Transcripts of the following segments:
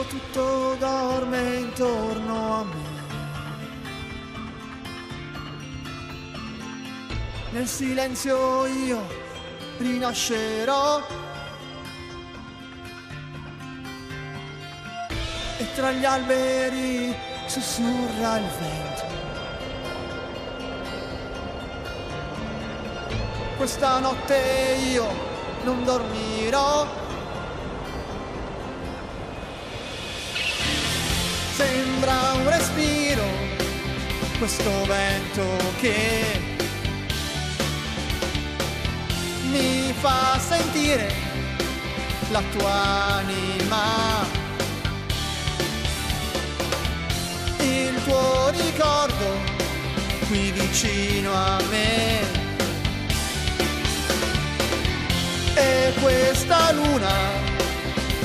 tutto dorme intorno a me. Nel silenzio io rinascerò e tra gli alberi sussurra il vento. Questa notte io non dormirò, sembra un respiro questo vento che mi fa sentire la tua anima, il tuo ricordo qui vicino a me. E questa luna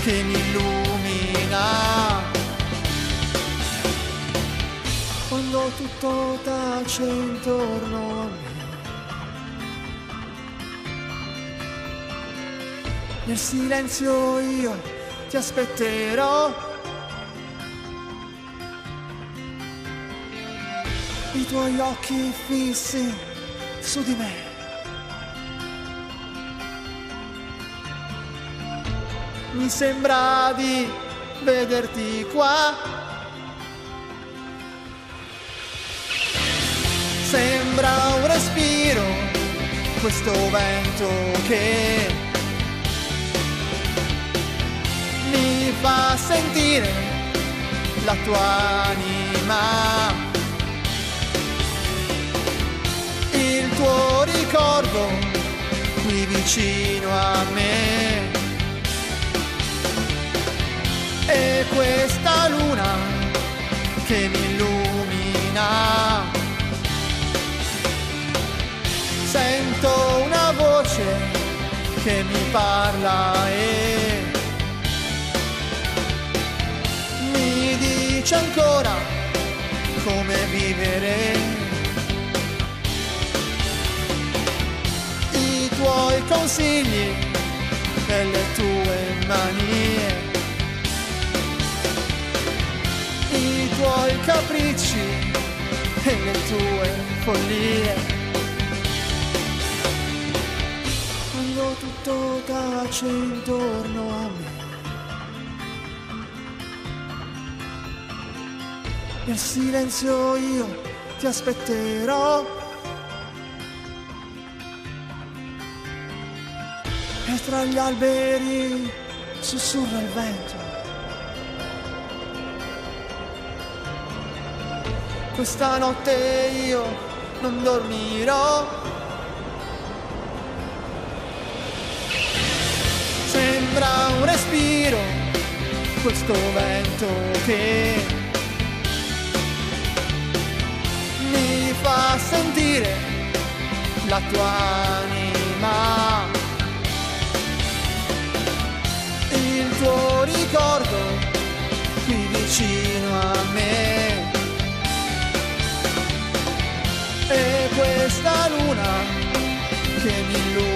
che mi illumina quando tutto tace intorno a me. Nel silenzio io ti aspetterò, i tuoi occhi fissi su di me. Mi sembra di vederti qua, sembra un respiro questo vento che mi fa sentire la tua anima, il tuo ricordo qui vicino a me. E questa luna che mi illumina, sento una voce che mi parla e mi dice ancora come vivere. I tuoi consigli e le tue manie, i tuoi capricci e le tue follie. Quando tutto tace intorno a me, nel silenzio io ti aspetterò e tra gli alberi sussurra il vento. Questa notte io non dormirò, sembra un respiro questo vento che mi fa sentire la tua anima, il tuo ricordo qui vicino a me. E questa luna che mi illumina